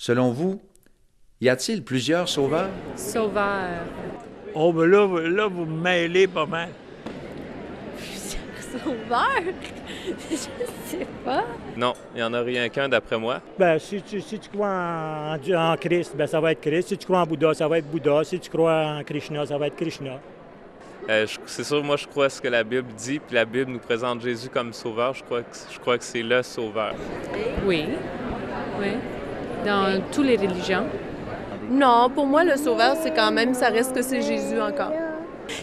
Selon vous, y a-t-il plusieurs sauveurs? Sauveur. Oh, ben là, vous me mêlez pas mal. Sauveur? Je sais pas. Non, il n'y en a rien qu'un d'après moi. Ben, si tu crois en Christ, ben, ça va être Christ. Si tu crois en Bouddha, ça va être Bouddha. Si tu crois en Krishna, ça va être Krishna. C'est sûr, moi, je crois ce que la Bible dit, puis la Bible nous présente Jésus comme sauveur. Je crois que c'est le sauveur. Oui. Oui. Dans toutes les religions. Non, pour moi, le sauveur, c'est quand même, ça reste que c'est Jésus encore.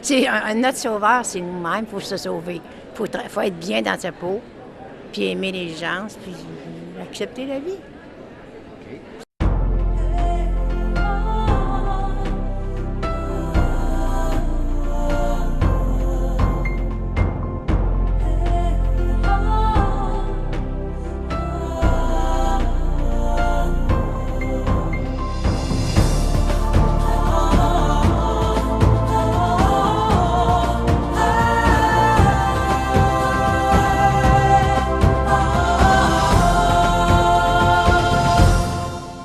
C'est notre sauveur, c'est nous-mêmes, il faut se sauver. Il faut être bien dans sa peau, puis aimer les gens, puis accepter la vie.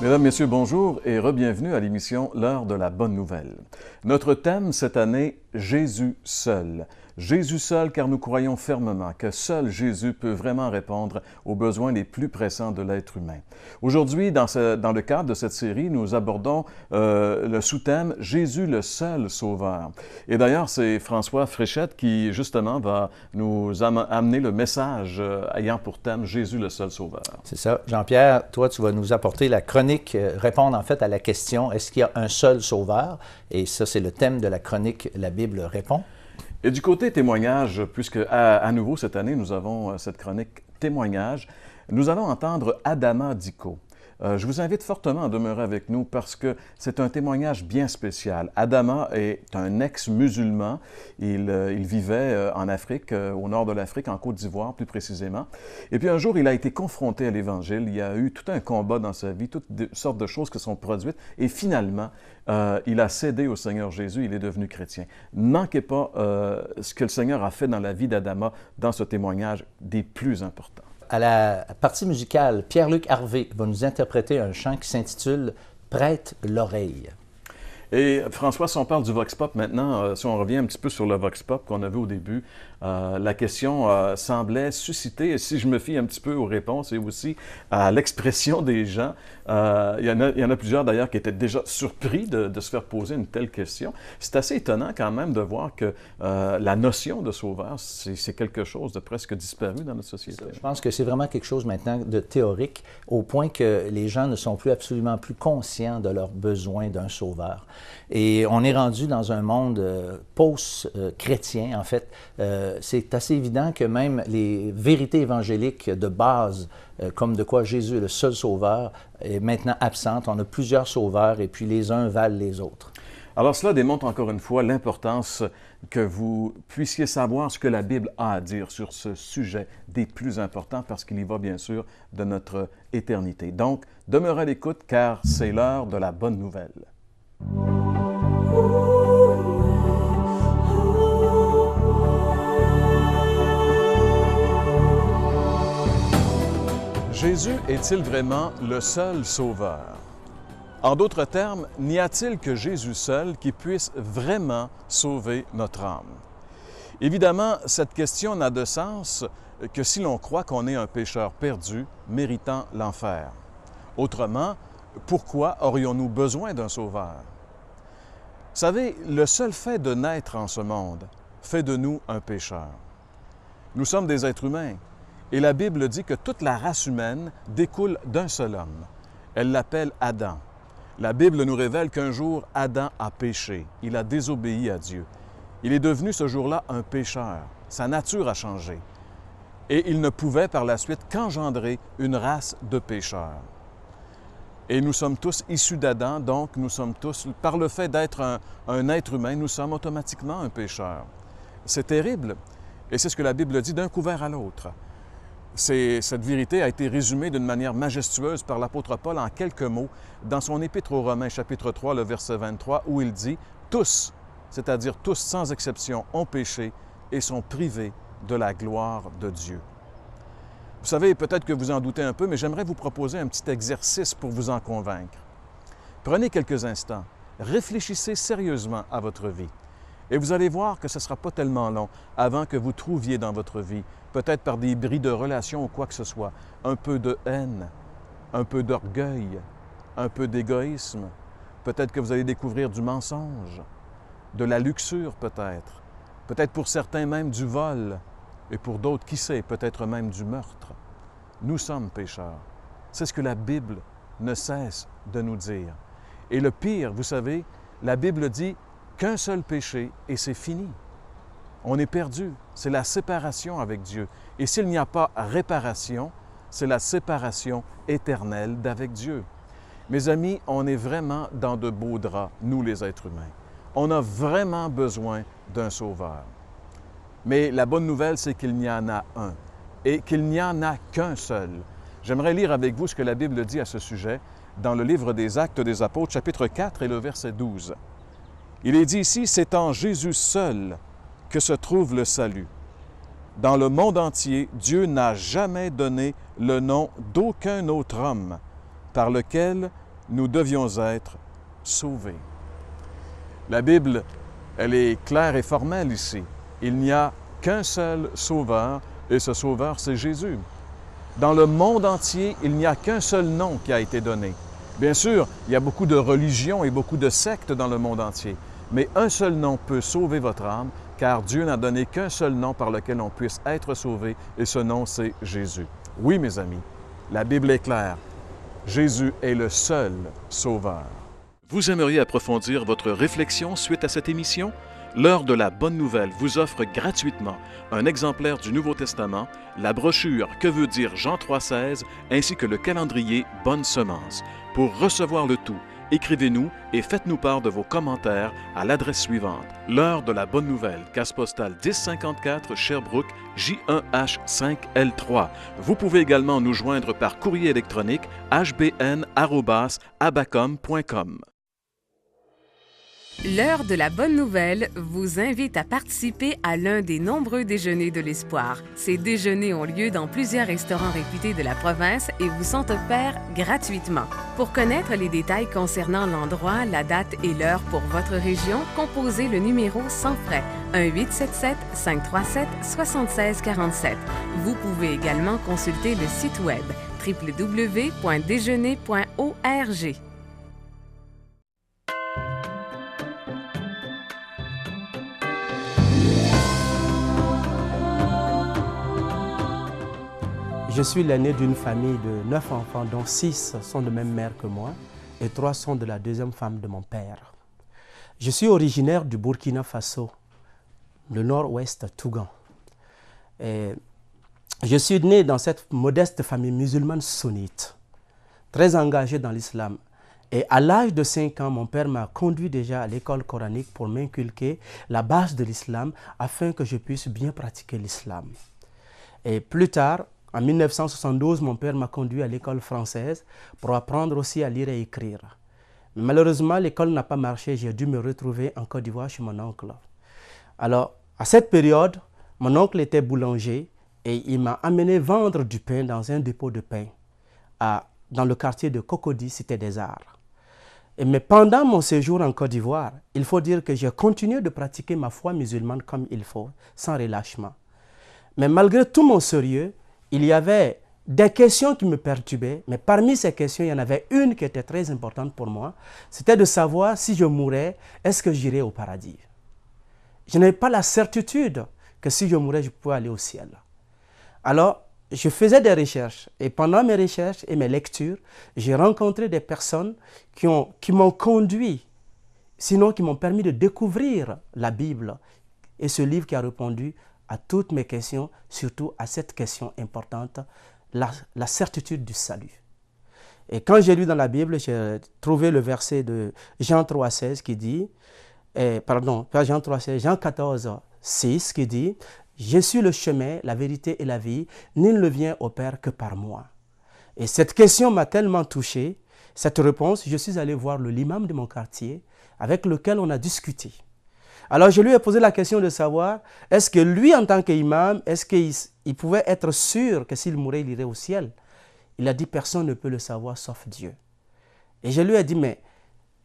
Mesdames, Messieurs, bonjour et re-bienvenue à l'émission L'heure de la bonne nouvelle. Notre thème cette année, Jésus seul. Jésus seul, car nous croyons fermement que seul Jésus peut vraiment répondre aux besoins les plus pressants de l'être humain. Aujourd'hui, dans le cadre de cette série, nous abordons le sous-thème Jésus le seul sauveur. Et d'ailleurs, c'est François Fréchette qui, justement, va nous amener le message ayant pour thème Jésus le seul sauveur. C'est ça. Jean-Pierre, toi, tu vas nous apporter la chronique, répondre en fait à la question, est-ce qu'il y a un seul sauveur? Et ça, c'est le thème de la chronique La Bible répond. Et du côté témoignage, puisque à nouveau cette année, nous avons cette chronique témoignage, nous allons entendre Adama Diko. Je vous invite fortement à demeurer avec nous parce que c'est un témoignage bien spécial. Adama est un ex-musulman. Il vivait en Afrique, au nord de l'Afrique, en Côte d'Ivoire plus précisément. Et puis un jour, il a été confronté à l'Évangile. Il y a eu tout un combat dans sa vie, toutes sortes de choses qui sont produites. Et finalement, il a cédé au Seigneur Jésus, il est devenu chrétien. Ne manquez pas ce que le Seigneur a fait dans la vie d'Adama dans ce témoignage des plus importants. À la partie musicale, Pierre-Luc Harvey va nous interpréter un chant qui s'intitule « Prête l'oreille ». Et François, si on parle du Vox Pop maintenant, si on revient un petit peu sur le Vox Pop qu'on avait au début, la question semblait susciter, et si je me fie un petit peu aux réponses et aussi à l'expression des gens, il y en a plusieurs d'ailleurs qui étaient déjà surpris de se faire poser une telle question. C'est assez étonnant quand même de voir que la notion de sauveur, c'est quelque chose de presque disparu dans notre société. Je pense que c'est vraiment quelque chose maintenant de théorique, au point que les gens ne sont plus absolument plus conscients de leur besoin d'un sauveur. Et on est rendu dans un monde post-chrétien, en fait. C'est assez évident que même les vérités évangéliques de base, comme de quoi Jésus est le seul sauveur, est maintenant absente. On a plusieurs sauveurs et puis les uns valent les autres. Alors cela démontre encore une fois l'importance que vous puissiez savoir ce que la Bible a à dire sur ce sujet des plus importants parce qu'il y va bien sûr de notre éternité. Donc, demeurez à l'écoute car c'est l'heure de la bonne nouvelle. Jésus est-il vraiment le seul sauveur? En d'autres termes, n'y a-t-il que Jésus seul qui puisse vraiment sauver notre âme? Évidemment, cette question n'a de sens que si l'on croit qu'on est un pécheur perdu, méritant l'enfer. Autrement, pourquoi aurions-nous besoin d'un sauveur? Vous savez, le seul fait de naître en ce monde fait de nous un pécheur. Nous sommes des êtres humains et la Bible dit que toute la race humaine découle d'un seul homme. Elle l'appelle Adam. La Bible nous révèle qu'un jour, Adam a péché. Il a désobéi à Dieu. Il est devenu ce jour-là un pécheur. Sa nature a changé. Et il ne pouvait par la suite qu'engendrer une race de pécheurs. Et nous sommes tous issus d'Adam, donc nous sommes tous, par le fait d'être un être humain, nous sommes automatiquement un pécheur. C'est terrible, et c'est ce que la Bible dit d'un couvert à l'autre. Cette vérité a été résumée d'une manière majestueuse par l'apôtre Paul en quelques mots dans son Épître aux Romains, chapitre 3, le verset 23, où il dit « Tous, c'est-à-dire tous sans exception, ont péché et sont privés de la gloire de Dieu. » Vous savez, peut-être que vous en doutez un peu, mais j'aimerais vous proposer un petit exercice pour vous en convaincre. Prenez quelques instants, réfléchissez sérieusement à votre vie. Et vous allez voir que ce ne sera pas tellement long avant que vous trouviez dans votre vie, peut-être par des bris de relations ou quoi que ce soit, un peu de haine, un peu d'orgueil, un peu d'égoïsme. Peut-être que vous allez découvrir du mensonge, de la luxure peut-être, peut-être pour certains même du vol, et pour d'autres, qui sait, peut-être même du meurtre. Nous sommes pécheurs. C'est ce que la Bible ne cesse de nous dire. Et le pire, vous savez, la Bible dit qu'un seul péché et c'est fini. On est perdu. C'est la séparation avec Dieu. Et s'il n'y a pas réparation, c'est la séparation éternelle d'avec Dieu. Mes amis, on est vraiment dans de beaux draps, nous les êtres humains. On a vraiment besoin d'un sauveur. Mais la bonne nouvelle, c'est qu'il n'y en a un et qu'il n'y en a qu'un seul. J'aimerais lire avec vous ce que la Bible dit à ce sujet dans le livre des Actes des Apôtres, chapitre 4 et le verset 12. Il est dit ici, « C'est en Jésus seul que se trouve le salut. Dans le monde entier, Dieu n'a jamais donné le nom d'aucun autre homme par lequel nous devions être sauvés. » La Bible, elle est claire et formelle ici. Il n'y a qu'un seul sauveur, et ce sauveur, c'est Jésus. Dans le monde entier, il n'y a qu'un seul nom qui a été donné. Bien sûr, il y a beaucoup de religions et beaucoup de sectes dans le monde entier, mais un seul nom peut sauver votre âme, car Dieu n'a donné qu'un seul nom par lequel on puisse être sauvé, et ce nom, c'est Jésus. Oui, mes amis, la Bible est claire. Jésus est le seul sauveur. Vous aimeriez approfondir votre réflexion suite à cette émission? L'heure de la bonne nouvelle vous offre gratuitement un exemplaire du Nouveau Testament, la brochure Que veut dire Jean 3,16 ainsi que le calendrier Bonne Semence. Pour recevoir le tout, écrivez-nous et faites-nous part de vos commentaires à l'adresse suivante. L'heure de la bonne nouvelle, case postale 1054 Sherbrooke, J1H5L3. Vous pouvez également nous joindre par courrier électronique hbn@abacom.com. L'heure de la bonne nouvelle vous invite à participer à l'un des nombreux déjeuners de l'espoir. Ces déjeuners ont lieu dans plusieurs restaurants réputés de la province et vous sont offerts gratuitement. Pour connaître les détails concernant l'endroit, la date et l'heure pour votre région, composez le numéro sans frais 1-877-537-7647. Vous pouvez également consulter le site web www.déjeuner.org. Je suis l'aîné d'une famille de 9 enfants, dont 6 sont de même mère que moi et 3 sont de la deuxième femme de mon père. Je suis originaire du Burkina Faso, le nord-ouest Tougan. Et je suis né dans cette modeste famille musulmane sunnite, très engagée dans l'islam. Et à l'âge de 5 ans, mon père m'a conduit déjà à l'école coranique pour m'inculquer la base de l'islam afin que je puisse bien pratiquer l'islam. Et plus tard, en 1972, mon père m'a conduit à l'école française pour apprendre aussi à lire et écrire. Mais malheureusement, l'école n'a pas marché. J'ai dû me retrouver en Côte d'Ivoire chez mon oncle. Alors, à cette période, mon oncle était boulanger et il m'a amené vendre du pain dans un dépôt de pain dans le quartier de Cocody, Cité des Arts. Mais pendant mon séjour en Côte d'Ivoire, il faut dire que j'ai continué de pratiquer ma foi musulmane comme il faut, sans relâchement. Mais malgré tout mon sérieux, il y avait des questions qui me perturbaient, mais parmi ces questions, il y en avait une qui était très importante pour moi. C'était de savoir si je mourais, est-ce que j'irais au paradis? Je n'avais pas la certitude que si je mourais, je pouvais aller au ciel. Alors, je faisais des recherches et pendant mes recherches et mes lectures, j'ai rencontré des personnes qui m'ont conduit, sinon qui m'ont permis de découvrir la Bible et ce livre qui a répondu à toutes mes questions, surtout à cette question importante, la certitude du salut. Et quand j'ai lu dans la Bible, j'ai trouvé le verset de Jean 3,16 qui dit, pas Jean 3,16, Jean 14,6 qui dit, « Je suis le chemin, la vérité et la vie, nul ne vient au Père que par moi. » Et cette question m'a tellement touché, cette réponse, je suis allé voir l'imam de mon quartier avec lequel on a discuté. Alors je lui ai posé la question de savoir, est-ce que lui en tant qu'imam, est-ce qu'il pouvait être sûr que s'il mourait, il irait au ciel? Il a dit, personne ne peut le savoir sauf Dieu. Et je lui ai dit, mais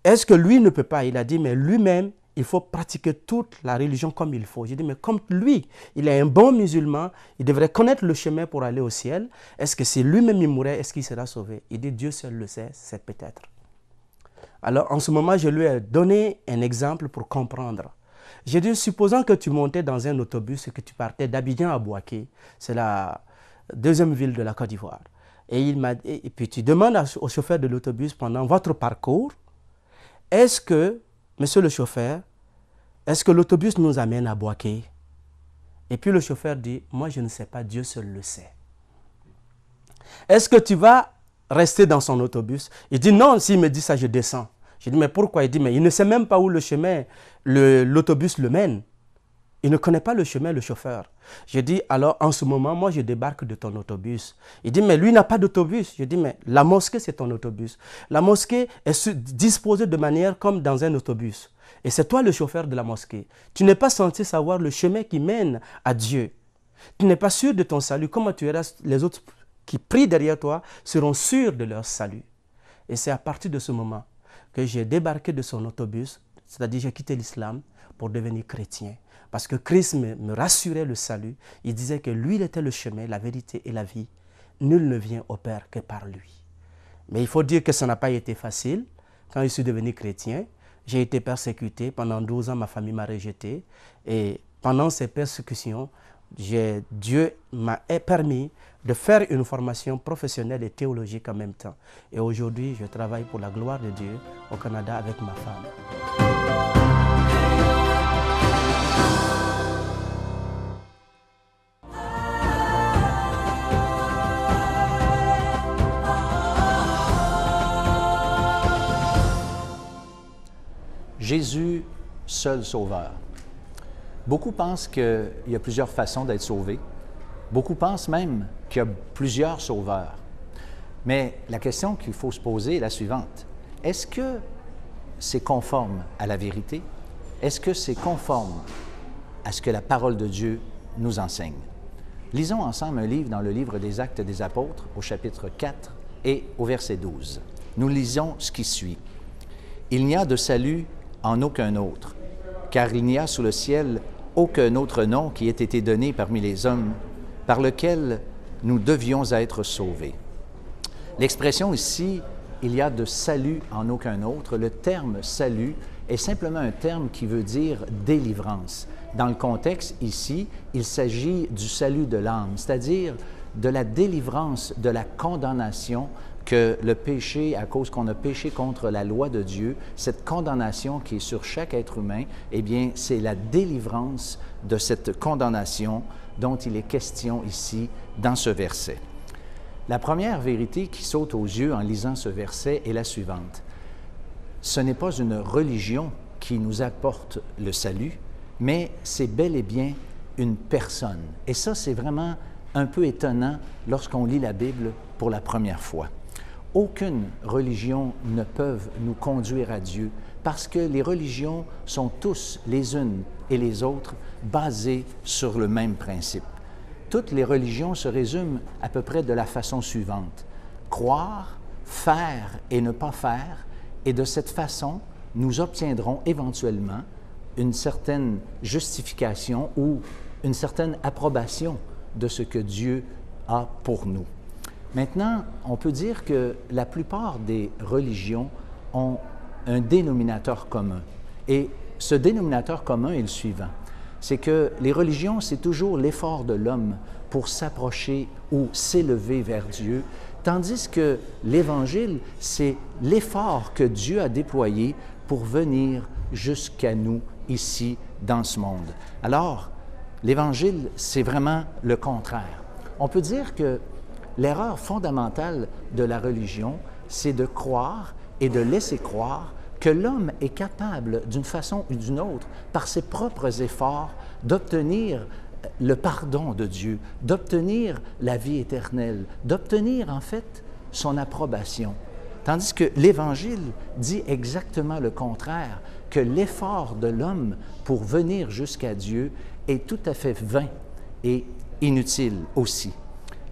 est-ce que lui ne peut pas? Il a dit, mais lui-même, il faut pratiquer toute la religion comme il faut. J'ai dit, mais comme lui, il est un bon musulman, il devrait connaître le chemin pour aller au ciel. Est-ce que si lui-même il mourait, est-ce qu'il sera sauvé? Il dit, Dieu seul le sait, c'est peut-être. Alors, en ce moment, je lui ai donné un exemple pour comprendre. J'ai dit, supposons que tu montais dans un autobus et que tu partais d'Abidjan à Bouaké, c'est la deuxième ville de la Côte d'Ivoire. Et puis tu demandes au chauffeur de l'autobus pendant votre parcours, est-ce que, monsieur le chauffeur, est-ce que l'autobus nous amène à Bouaké? Et puis le chauffeur dit, moi je ne sais pas, Dieu seul le sait. Est-ce que tu vas rester dans son autobus? Il dit, non, s'il me dit ça, je descends. Je dis, mais pourquoi? Il dit, mais il ne sait même pas où le chemin, l'autobus le mène. Il ne connaît pas le chemin, le chauffeur. Je dis, alors en ce moment, moi je débarque de ton autobus. Il dit, mais lui n'a pas d'autobus. Je dis, mais la mosquée c'est ton autobus. La mosquée est disposée de manière comme dans un autobus. Et c'est toi le chauffeur de la mosquée. Tu n'es pas censé savoir le chemin qui mène à Dieu. Tu n'es pas sûr de ton salut. Comment tu restes? Les autres qui prient derrière toi seront sûrs de leur salut. Et c'est à partir de ce moment que j'ai débarqué de son autobus, c'est-à-dire j'ai quitté l'islam pour devenir chrétien. Parce que Christ me rassurait le salut. Il disait que lui, il était le chemin, la vérité et la vie. Nul ne vient au Père que par lui. Mais il faut dire que ça n'a pas été facile. Quand je suis devenu chrétien, j'ai été persécuté. Pendant 12 ans, ma famille m'a rejeté. Et pendant ces persécutions, Dieu m'a permis de faire une formation professionnelle et théologique en même temps. Et aujourd'hui, je travaille pour la gloire de Dieu au Canada avec ma femme. Jésus, seul sauveur. Beaucoup pensent qu'il y a plusieurs façons d'être sauvé. Beaucoup pensent même qu'il y a plusieurs sauveurs. Mais la question qu'il faut se poser est la suivante. Est-ce que c'est conforme à la vérité? Est-ce que c'est conforme à ce que la parole de Dieu nous enseigne? Lisons ensemble un livre dans le livre des Actes des Apôtres, au chapitre 4 et au verset 12. Nous lisons ce qui suit. « Il n'y a de salut en aucun autre, car il n'y a sous le ciel aucun autre nom qui ait été donné parmi les hommes par lequel nous devions être sauvés. » L'expression ici, « il y a de salut en aucun autre », le terme « salut » est simplement un terme qui veut dire « délivrance ». Dans le contexte ici, il s'agit du salut de l'âme, c'est-à-dire de la délivrance de la condamnation que le péché, à cause qu'on a péché contre la loi de Dieu, cette condamnation qui est sur chaque être humain, eh bien, c'est la délivrance de cette condamnation dont il est question ici dans ce verset. La première vérité qui saute aux yeux en lisant ce verset est la suivante. Ce n'est pas une religion qui nous apporte le salut, mais c'est bel et bien une personne. Et ça, c'est vraiment un peu étonnant lorsqu'on lit la Bible pour la première fois. Aucune religion ne peut nous conduire à Dieu parce que les religions sont tous, les unes et les autres, basées sur le même principe. Toutes les religions se résument à peu près de la façon suivante. Croire, faire et ne pas faire, et de cette façon, nous obtiendrons éventuellement une certaine justification ou une certaine approbation de ce que Dieu a pour nous. Maintenant, on peut dire que la plupart des religions ont un dénominateur commun. Et ce dénominateur commun est le suivant. C'est que les religions, c'est toujours l'effort de l'homme pour s'approcher ou s'élever vers Dieu, tandis que l'Évangile, c'est l'effort que Dieu a déployé pour venir jusqu'à nous ici, dans ce monde. Alors, l'Évangile, c'est vraiment le contraire. On peut dire que l'erreur fondamentale de la religion, c'est de croire et de laisser croire que l'homme est capable, d'une façon ou d'une autre, par ses propres efforts, d'obtenir le pardon de Dieu, d'obtenir la vie éternelle, d'obtenir en fait son approbation. Tandis que l'Évangile dit exactement le contraire, que l'effort de l'homme pour venir jusqu'à Dieu est tout à fait vain et inutile aussi.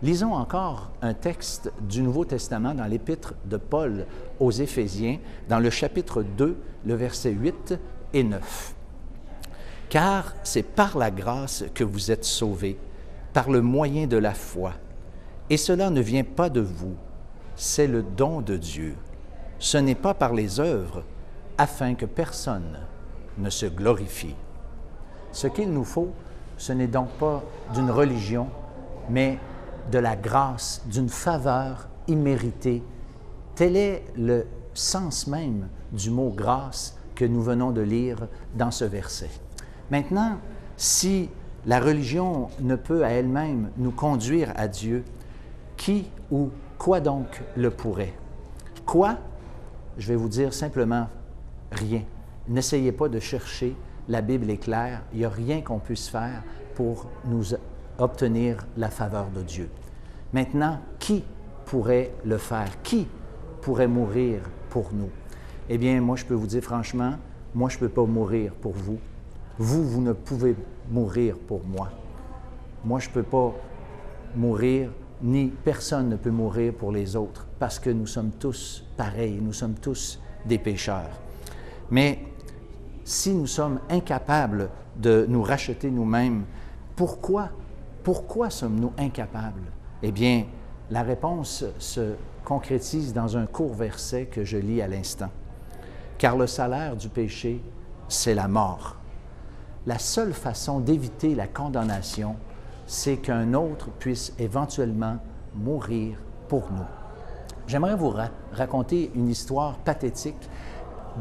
Lisons encore un texte du Nouveau Testament dans l'Épître de Paul aux Éphésiens, dans le chapitre 2, le verset 8 et 9. « Car c'est par la grâce que vous êtes sauvés, par le moyen de la foi. Et cela ne vient pas de vous, c'est le don de Dieu. Ce n'est pas par les œuvres, afin que personne ne se glorifie. » Ce qu'il nous faut, ce n'est donc pas d'une religion, mais de la grâce, d'une faveur imméritée. Tel est le sens même du mot « grâce » que nous venons de lire dans ce verset. Maintenant, si la religion ne peut à elle-même nous conduire à Dieu, qui ou quoi donc le pourrait? Quoi? Je vais vous dire simplement rien. N'essayez pas de chercher, la Bible est claire, il n'y a rien qu'on puisse faire pour nous obtenir la faveur de Dieu. Maintenant, qui pourrait le faire? Qui pourrait mourir pour nous? Eh bien, moi, je peux vous dire franchement, moi, je ne peux pas mourir pour vous. Vous ne pouvez mourir pour moi. Moi, je ne peux pas mourir, ni personne ne peut mourir pour les autres, parce que nous sommes tous pareils, nous sommes tous des pécheurs. Mais si nous sommes incapables de nous racheter nous-mêmes, pourquoi sommes-nous incapables? Eh bien, la réponse se concrétise dans un court verset que je lis à l'instant. « Car le salaire du péché, c'est la mort. » La seule façon d'éviter la condamnation, c'est qu'un autre puisse éventuellement mourir pour nous. J'aimerais vous raconter une histoire pathétique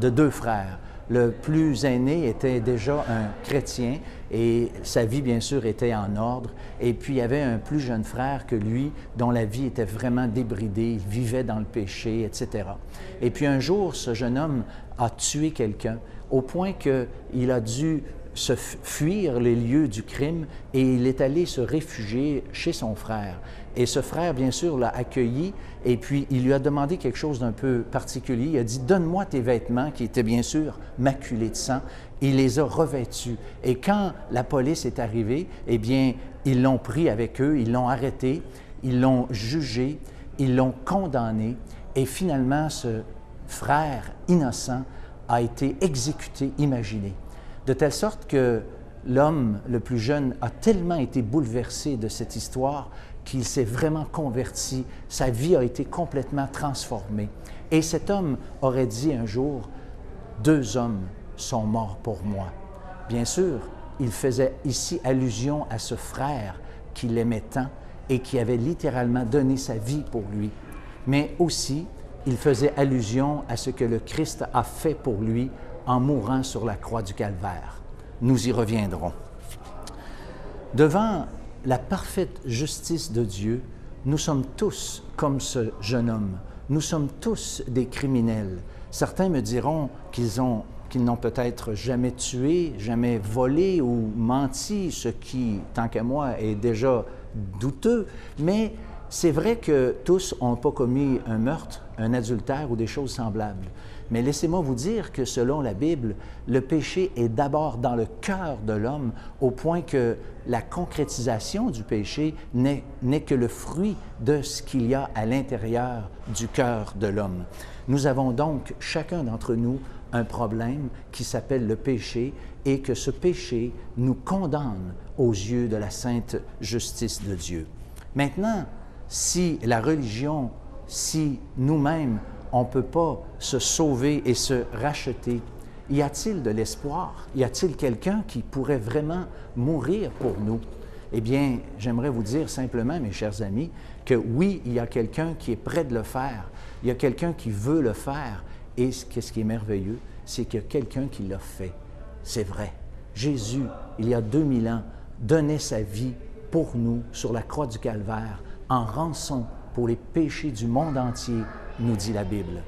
de deux frères. Le plus aîné était déjà un chrétien et sa vie, bien sûr, était en ordre. Et puis, il y avait un plus jeune frère que lui, dont la vie était vraiment débridée, il vivait dans le péché, etc. Et puis, un jour, ce jeune homme a tué quelqu'un au point qu'il a dû se fuir les lieux du crime et il est allé se réfugier chez son frère. Et ce frère, bien sûr, l'a accueilli et puis il lui a demandé quelque chose d'un peu particulier. Il a dit « Donne-moi tes vêtements » qui étaient bien sûr maculés de sang. Il les a revêtus. Et quand la police est arrivée, eh bien, ils l'ont pris avec eux, ils l'ont arrêté, ils l'ont jugé, ils l'ont condamné et finalement, ce frère innocent a été exécuté, imaginez. De telle sorte que l'homme le plus jeune a tellement été bouleversé de cette histoire qu'il s'est vraiment converti, sa vie a été complètement transformée. Et cet homme aurait dit un jour, « 2 hommes sont morts pour moi ». Bien sûr, il faisait ici allusion à ce frère qu'il aimait tant et qui avait littéralement donné sa vie pour lui. Mais aussi, il faisait allusion à ce que le Christ a fait pour lui en mourant sur la croix du Calvaire. Nous y reviendrons. Devant la parfaite justice de Dieu, nous sommes tous comme ce jeune homme. Nous sommes tous des criminels. Certains me diront qu'ils n'ont peut-être jamais tué, jamais volé ou menti, ce qui, tant qu'à moi, est déjà douteux, mais c'est vrai que tous n'ont pas commis un meurtre, un adultère ou des choses semblables. Mais laissez-moi vous dire que selon la Bible, le péché est d'abord dans le cœur de l'homme, au point que la concrétisation du péché n'est que le fruit de ce qu'il y a à l'intérieur du cœur de l'homme. Nous avons donc, chacun d'entre nous, un problème qui s'appelle le péché et que ce péché nous condamne aux yeux de la sainte justice de Dieu. Maintenant, si la religion, si nous-mêmes, on ne peut pas se sauver et se racheter, y a-t-il de l'espoir? Y a-t-il quelqu'un qui pourrait vraiment mourir pour nous? Eh bien, j'aimerais vous dire simplement, mes chers amis, que oui, il y a quelqu'un qui est prêt de le faire. Il y a quelqu'un qui veut le faire. Et qu'est-ce qui est merveilleux? C'est qu'il y a quelqu'un qui l'a fait. C'est vrai. Jésus, il y a 2000 ans, donnait sa vie pour nous sur la croix du Calvaire en rançon pour les péchés du monde entier, nous dit la Bible.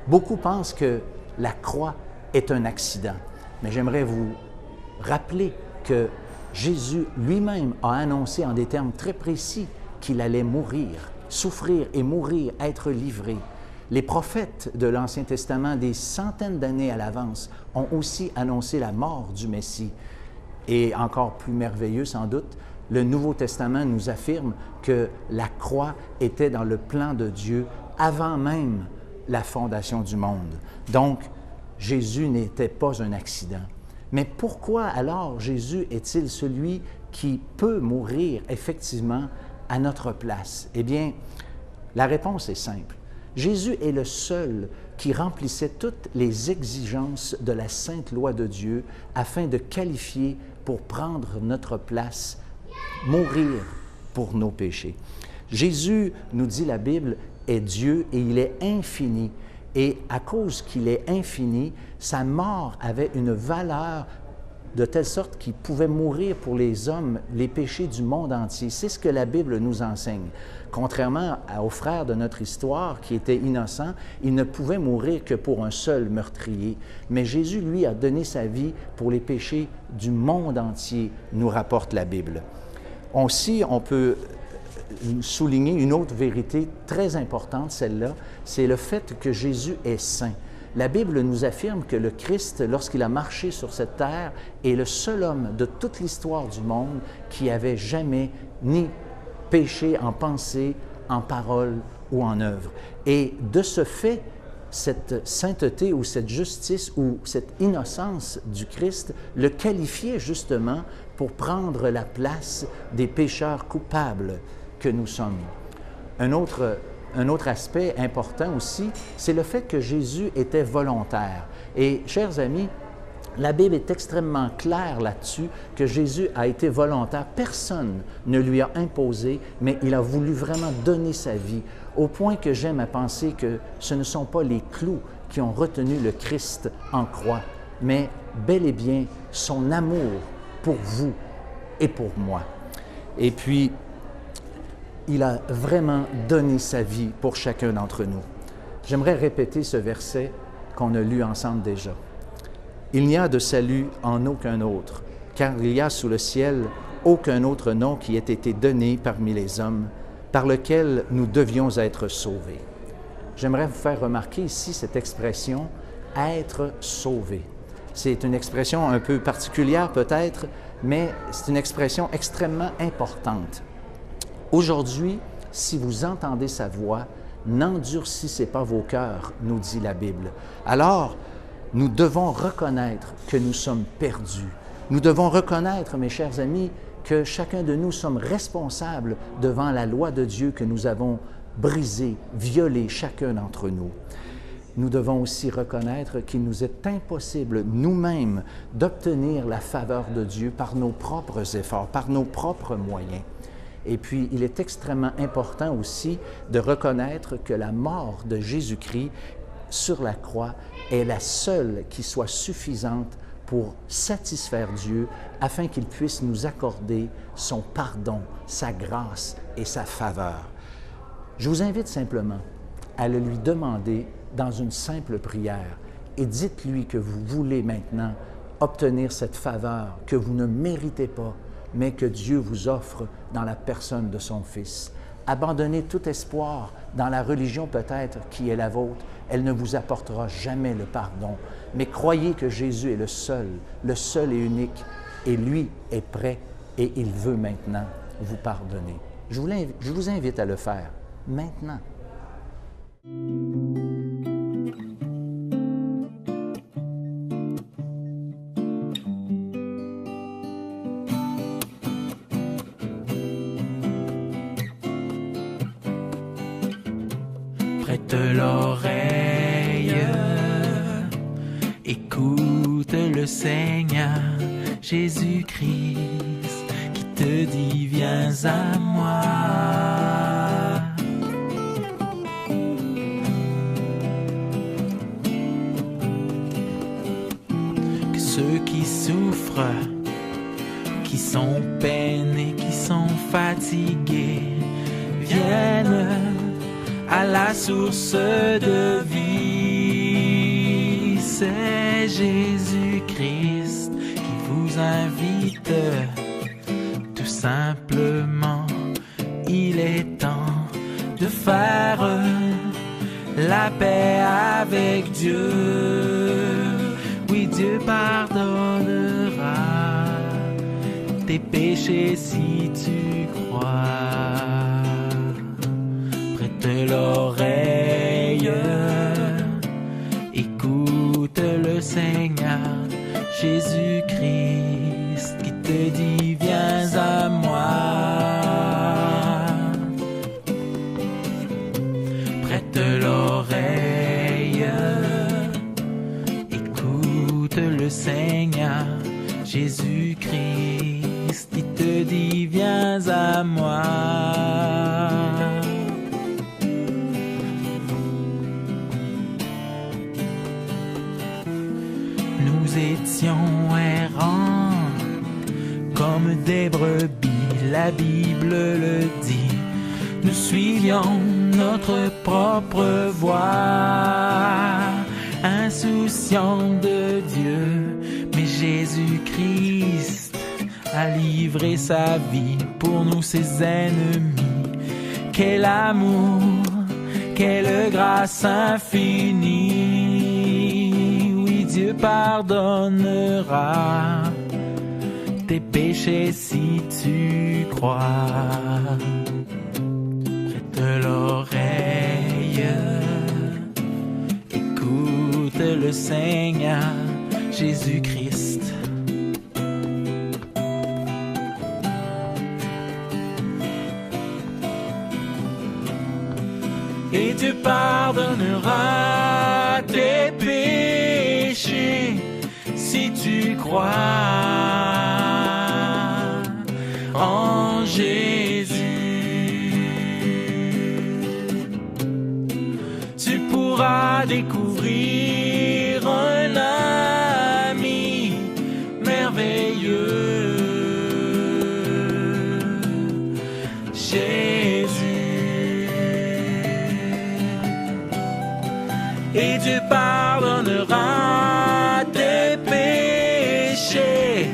Beaucoup pensent que la croix est un accident, mais j'aimerais vous rappeler que Jésus lui-même a annoncé en des termes très précis qu'il allait mourir, souffrir et mourir, être livré. Les prophètes de l'Ancien Testament, des centaines d'années à l'avance, ont aussi annoncé la mort du Messie. Et encore plus merveilleux sans doute, le Nouveau Testament nous affirme que la croix était dans le plan de Dieu avant même la fondation du monde. Donc, Jésus n'était pas un accident. Mais pourquoi alors Jésus est-il celui qui peut mourir effectivement à notre place? Eh bien, la réponse est simple. Jésus est le seul qui remplissait toutes les exigences de la sainte loi de Dieu afin de qualifier pour prendre notre place, mourir pour nos péchés. Jésus, nous dit la Bible, est Dieu et il est infini. Et à cause qu'il est infini, sa mort avait une valeur de telle sorte qu'il pouvait mourir pour les hommes, les péchés du monde entier. C'est ce que la Bible nous enseigne. Contrairement aux frères de notre histoire qui étaient innocents, ils ne pouvaient mourir que pour un seul meurtrier. Mais Jésus, lui, a donné sa vie pour les péchés du monde entier, nous rapporte la Bible. Aussi, on peut souligner une autre vérité très importante, celle-là, c'est le fait que Jésus est saint. La Bible nous affirme que le Christ, lorsqu'il a marché sur cette terre, est le seul homme de toute l'histoire du monde qui avait jamais ni péché en pensée, en parole ou en œuvre. Et de ce fait, cette sainteté ou cette justice ou cette innocence du Christ le qualifiait justement pour prendre la place des pécheurs coupables que nous sommes. Un autre aspect important aussi, c'est le fait que Jésus était volontaire. Et, chers amis, la Bible est extrêmement claire là-dessus, que Jésus a été volontaire. Personne ne lui a imposé, mais il a voulu vraiment donner sa vie, au point que j'aime à penser que ce ne sont pas les clous qui ont retenu le Christ en croix, mais bel et bien son amour pour vous et pour moi. Et puis, il a vraiment donné sa vie pour chacun d'entre nous. J'aimerais répéter ce verset qu'on a lu ensemble déjà. « Il n'y a de salut en aucun autre, car il n'y a sous le ciel aucun autre nom qui ait été donné parmi les hommes, par lequel nous devions être sauvés. » J'aimerais vous faire remarquer ici cette expression « être sauvé ». C'est une expression un peu particulière peut-être, mais c'est une expression extrêmement importante. Aujourd'hui, si vous entendez sa voix, n'endurcissez pas vos cœurs, nous dit la Bible. Alors, nous devons reconnaître que nous sommes perdus. Nous devons reconnaître, mes chers amis, que chacun de nous sommes responsables devant la loi de Dieu que nous avons brisée, violée, chacun d'entre nous. Nous devons aussi reconnaître qu'il nous est impossible nous-mêmes d'obtenir la faveur de Dieu par nos propres efforts, par nos propres moyens. Et puis, il est extrêmement important aussi de reconnaître que la mort de Jésus-Christ sur la croix est la seule qui soit suffisante pour satisfaire Dieu afin qu'il puisse nous accorder son pardon, sa grâce et sa faveur. Je vous invite simplement à le lui demander dans une simple prière et dites-lui que vous voulez maintenant obtenir cette faveur que vous ne méritez pas, mais que Dieu vous offre dans la personne de son Fils. Abandonnez tout espoir dans la religion peut-être qui est la vôtre. Elle ne vous apportera jamais le pardon. Mais croyez que Jésus est le seul et unique, et lui est prêt et il veut maintenant vous pardonner. Je vous invite à le faire maintenant. Prête l'oreille, écoute le Seigneur Jésus-Christ qui te dit viens à moi. Que ceux qui souffrent, qui sont peinés, qui sont fatigués, viennent à la source de vie. C'est Jésus-Christ qui vous invite tout simplement. Il est temps de faire la la paix avec Dieu. Oui, Dieu pardonnera tes péchés si tu crois. Prête l'oreille, écoute le Seigneur Jésus-Christ qui te dit viens à moi. Prête l'oreille, écoute le Seigneur Jésus-Christ qui te dit viens à moi. Nous étions errants comme des brebis, la Bible le dit. Nous suivions notre propre voie, insouciants de Dieu. Mais Jésus-Christ a livré sa vie pour nous ses ennemis. Quel amour, quelle grâce infinie. Oui, Dieu pardonnera tes péchés si tu crois. Prête l'oreille, écoute le Seigneur Jésus-Christ. Et Dieu pardonnera tes péchés si tu crois en Jésus. Tu pourras découvrir un ami merveilleux, Jésus. Et Dieu pardonnera tes péchés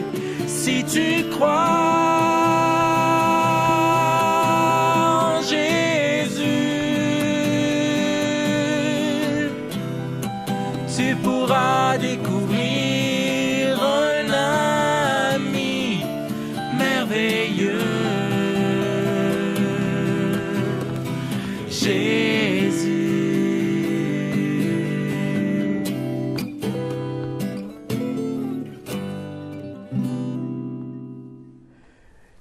si tu crois en Jésus. Tu pourras découvrir un ami merveilleux, Jésus.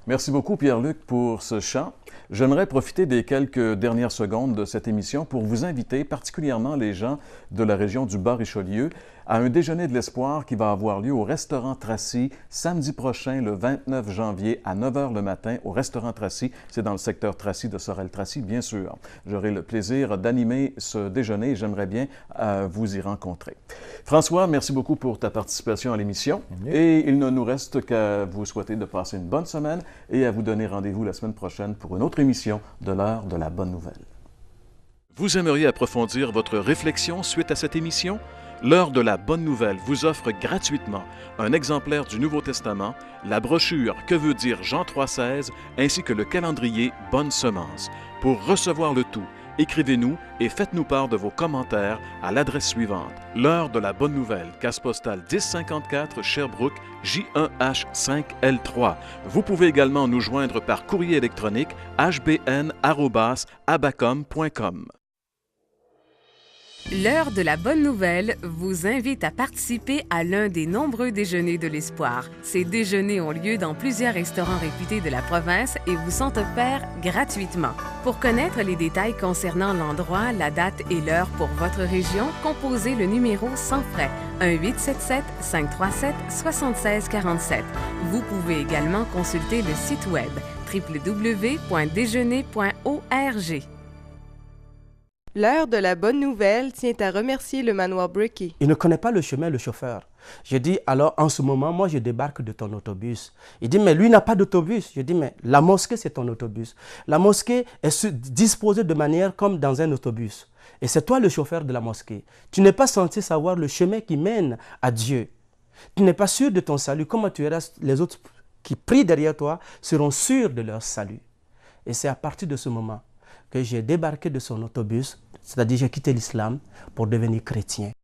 Merci beaucoup, Pierre-Luc, pour ce chant. J'aimerais profiter des quelques dernières secondes de cette émission pour vous inviter, particulièrement les gens de la région du Bas-Richelieu, à un déjeuner de l'espoir qui va avoir lieu au restaurant Tracy samedi prochain, le 29 janvier, à 9 h le matin, au restaurant Tracy. C'est dans le secteur Tracy de Sorel-Tracy, bien sûr. J'aurai le plaisir d'animer ce déjeuner et j'aimerais bien vous y rencontrer. François, merci beaucoup pour ta participation à l'émission. Et il ne nous reste qu'à vous souhaiter de passer une bonne semaine et à vous donner rendez-vous la semaine prochaine pour une autre émission de l'heure de la bonne nouvelle. Vous aimeriez approfondir votre réflexion suite à cette émission? L'heure de la bonne nouvelle vous offre gratuitement un exemplaire du Nouveau Testament, la brochure Que veut dire Jean 3,16 ainsi que le calendrier Bonne Semence. Pour recevoir le tout, écrivez-nous et faites-nous part de vos commentaires à l'adresse suivante. L'heure de la bonne nouvelle, case postale 1054 Sherbrooke, J1H5L3. Vous pouvez également nous joindre par courrier électronique hbn@abacom.com. L'heure de la bonne nouvelle vous invite à participer à l'un des nombreux déjeuners de l'espoir. Ces déjeuners ont lieu dans plusieurs restaurants réputés de la province et vous sont offerts gratuitement. Pour connaître les détails concernant l'endroit, la date et l'heure pour votre région, composez le numéro sans frais 1-877-537-7647. Vous pouvez également consulter le site web www.déjeuner.org. L'heure de la bonne nouvelle tient à remercier le manoir Bricky. Il ne connaît pas le chemin, le chauffeur. Je dis, alors en ce moment, moi je débarque de ton autobus. Il dit, mais lui n'a pas d'autobus. Je dis, mais la mosquée c'est ton autobus. La mosquée est disposée de manière comme dans un autobus. Et c'est toi le chauffeur de la mosquée. Tu n'es pas censé savoir le chemin qui mène à Dieu. Tu n'es pas sûr de ton salut. Comment tu iras, les autres qui prient derrière toi seront sûrs de leur salut. Et c'est à partir de ce moment que j'ai débarqué de son autobus C'est-à-dire j'ai quitté l'islam pour devenir chrétien.